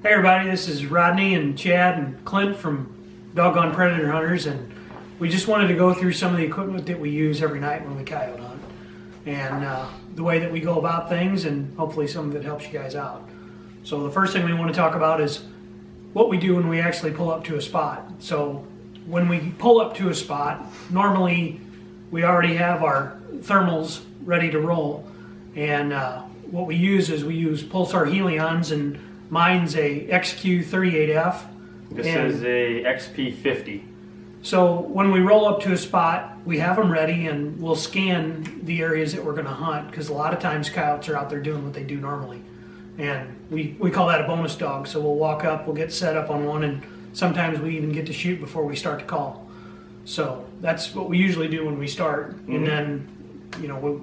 Hey everybody, this is Rodney and Chad and Clint from Doggone Predator Hunters, and we just wanted to go through some of the equipment that we use every night when we coyote hunt, and the way that we go about things, and hopefully some of it helps you guys out. So the first thing we want to talk about is what we do when we actually pull up to a spot. So when we pull up to a spot, normally we already have our thermals ready to roll, and what we use is we use pulsar helions, and mine's a XQ38F. This is a XP50. So when we roll up to a spot, we have them ready, and we'll scan the areas that we're going to hunt, because a lot of times coyotes are out there doing what they do normally, and we call that a bonus dog. So we'll walk up, we'll get set up on one, and sometimes we even get to shoot before we start to call. So that's what we usually do when we start. And then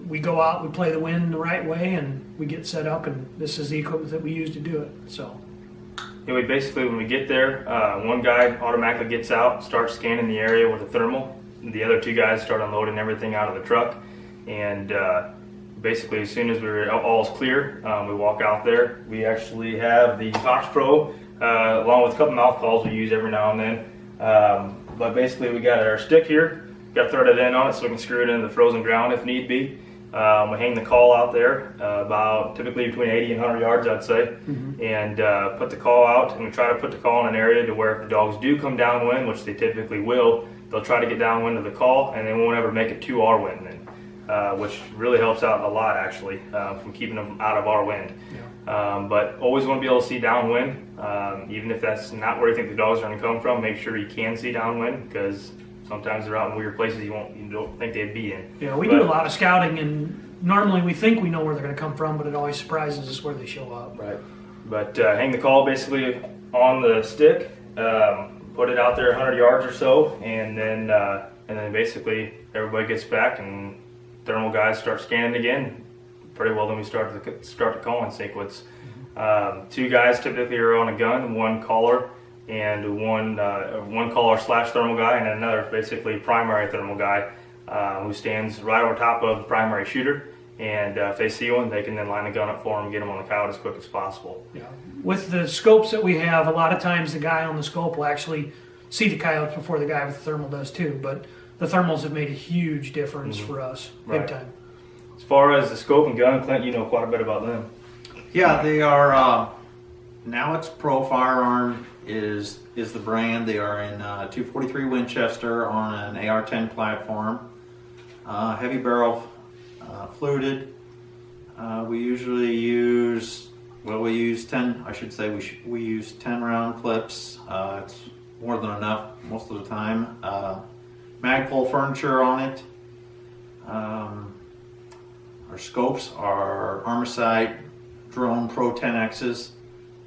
we go out, we play the wind the right way, and we get set up, and this is the equipment that we use to do it. So yeah, we basically, when we get there, one guy automatically gets out, starts scanning the area with a thermal. The other two guys start unloading everything out of the truck, and basically as soon as all's clear, we walk out there. We actually have the Fox Pro along with a couple mouth calls we use every now and then. But basically we got our stick here. Got threaded in on it so we can screw it into the frozen ground if need be. We hang the call out there about typically between 80 and 100 yards, I'd say, and put the call out, and we try to put the call in an area to where if the dogs do come downwind, which they typically will, they'll try to get downwind of the call, and they won't ever make it to our wind then, which really helps out a lot actually from keeping them out of our wind. Yeah. But always want to be able to see downwind, even if that's not where you think the dogs are going to come from. Make sure you can see downwind, because sometimes they're out in weird places you don't think they'd be in. Yeah, we do a lot of scouting, and normally we think we know where they're going to come from, but it always surprises us where they show up. Right. But hang the call basically on the stick, put it out there 100 yards or so, and then basically everybody gets back, and thermal guys start scanning again. Pretty well, then we start the calling sequence. Two guys typically are on a gun, one caller, and one caller / thermal guy, and another basically primary thermal guy who stands right over top of the primary shooter. And if they see one, they can then line the gun up for them and get them on the coyote as quick as possible. Yeah. With the scopes that we have, a lot of times the guy on the scope will actually see the coyotes before the guy with the thermal does too. But the thermals have made a huge difference for us, big time. As far as the scope and gun, Clint, you know quite a bit about them. Yeah, they are. Now it's Pro Firearm is the brand. They are in 243 Winchester on an AR-10 platform, heavy barrel, fluted. We usually use 10. I should say we use 10 round clips. It's more than enough most of the time. Magpul furniture on it. Our scopes are Armorsight Drone Pro 10Xs.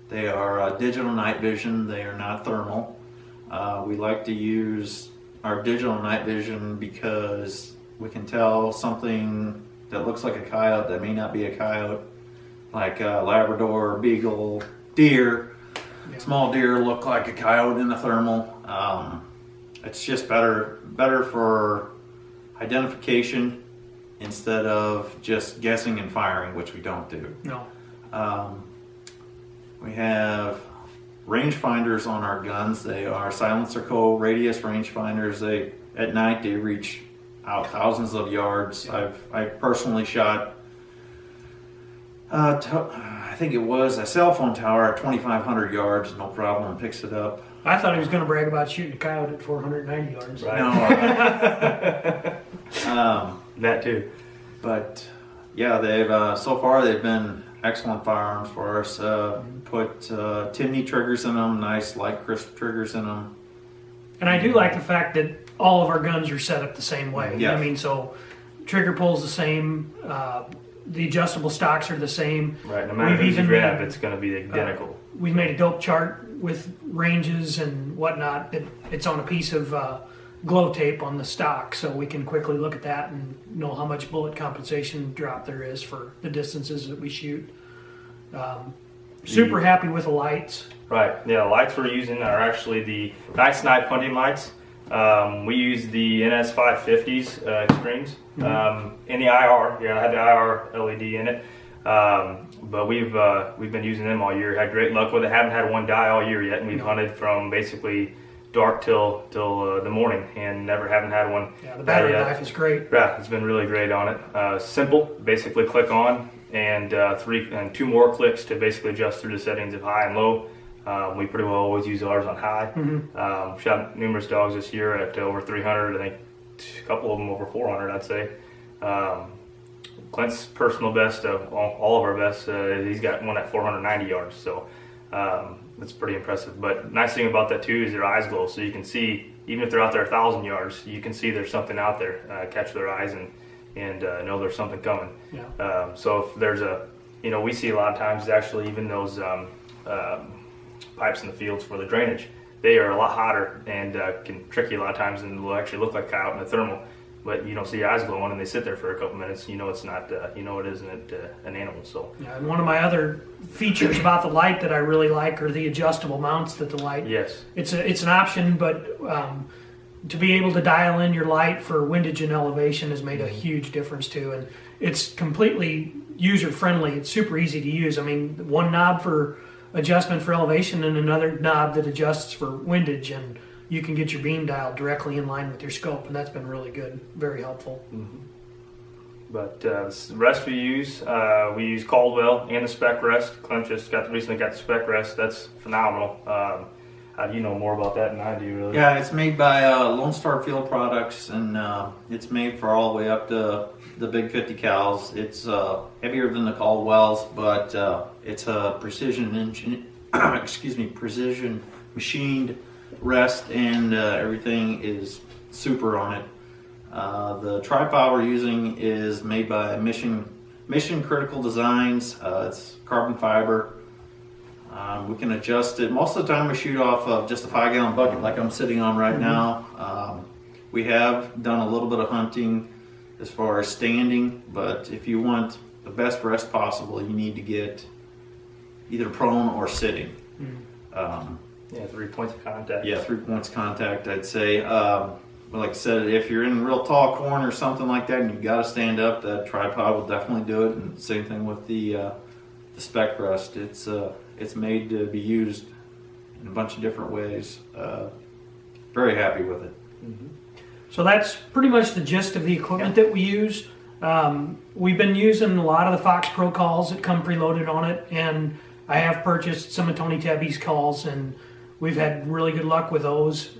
They are digital night vision. They are not thermal. We like to use our digital night vision because we can tell something that looks like a coyote that may not be a coyote, like a Labrador, Beagle, deer. Yeah. Small deer look like a coyote in the thermal. It's just better for identification instead of just guessing and firing, which we don't do. No. We have rangefinders on our guns. They are silencer radius rangefinders. At night they reach out thousands of yards. I've personally shot I think it was a cell phone tower at 2,500 yards, no problem, picks it up. I thought he was going to brag about shooting a coyote at 490 yards. Right. No. That too. But yeah, so far they've been excellent firearms for us. Put Timney triggers in them, nice light crisp triggers in them. And I do like the fact that all of our guns are set up the same way. Yes. I mean, so trigger pull's the same, the adjustable stocks are the same. Right, no matter who you grab, it's going to be identical. We've made a dope chart with ranges and whatnot. It's on a piece of glow tape on the stock, so we can quickly look at that and know how much bullet compensation drop there is for the distances that we shoot. Super happy with the lights. Right, yeah, the lights we're using are actually the NightSnipe hunting lights. We use the NS 550s extremes in the IR. Yeah, I had the IR LED in it. But we've been using them all year. Had great luck with it. Haven't had one die all year yet, and we've hunted from basically dark till the morning, and haven't had one. Yeah, the battery life is great. Yeah, it's been really great on it. Simple, basically click on, and 2 more clicks to basically adjust through the settings of high and low. We pretty well always use ours on high. Shot numerous dogs this year at over 300. I think a couple of them over 400, I'd say. Clint's personal best, all of our best, he's got one at 490 yards. So that's pretty impressive. But nice thing about that too is their eyes glow, so you can see, even if they're out there 1,000 yards, you can see there's something out there. Catch their eyes and know there's something coming. Yeah. So if there's we see a lot of times actually even those pipes in the fields for the drainage, they are a lot hotter and can trick you a lot of times, and will actually look like coyote in the thermal. But you don't see eyes glowing, and they sit there for a couple minutes. You know it's not. It isn't an animal. So. Yeah, and one of my other features about the light that I really like are the adjustable mounts that the light. Yes. It's an option, but to be able to dial in your light for windage and elevation has made a huge difference too, and it's completely user friendly. It's super easy to use. I mean, one knob for adjustment for elevation and another knob that adjusts for windage, and you can get your beam dialed directly in line with your scope, and that's been really good, very helpful. But the rest we use Caldwell and the Spec Rest. Clint just recently got the Spec Rest. That's phenomenal. How do you know more about that than I do, really? Yeah, it's made by Lone Star Field Products, and it's made for all the way up to the big 50 cals. It's heavier than the Caldwells, but it's a precision machined rest, and everything is super on it. The tripod we're using is made by Mission Critical Designs. It's carbon fiber. We can adjust it. Most of the time we shoot off of just a 5-gallon bucket like I'm sitting on right now. We have done a little bit of hunting as far as standing, but if you want the best rest possible, you need to get either prone or sitting. 3 points of contact. Yeah, 3 points of contact, I'd say. Like I said, if you're in a real tall corner or something like that and you've got to stand up, that tripod will definitely do it. And same thing with the Spec Rest. It's made to be used in a bunch of different ways. Very happy with it. So that's pretty much the gist of the equipment that we use. We've been using a lot of the Fox Pro calls that come preloaded on it, and I have purchased some of Tony Tebby's calls, and we've had really good luck with those.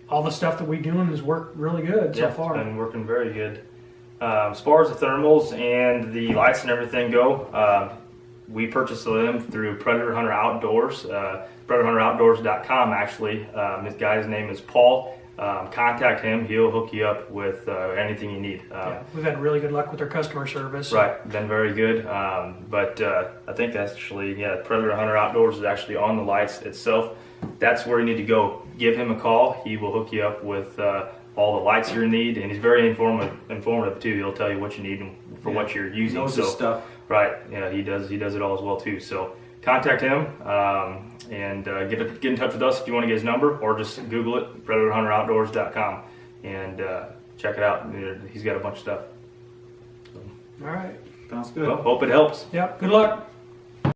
All the stuff that we're doing has worked really good so far. It's been working very good. As far as the thermals and the lights and everything go, we purchased them through Predator Hunter Outdoors, PredatorHunterOutdoors.com actually. This guy's name is Paul. Contact him. He'll hook you up with anything you need. We've had really good luck with their customer service. Right, been very good. But I think that's actually, Predator Hunter Outdoors is actually on the lights itself. That's where you need to go. Give him a call. He will hook you up with all the lights you need, and he's very informative too. He'll tell you what you need for what you're using. He knows his stuff. Right, he does it all as well too. So contact him and get in touch with us if you want to get his number, or just Google it, PredatorHunterOutdoors.com, and check it out. He's got a bunch of stuff. All right. Sounds good. Well, hope it helps. Yep. Good luck.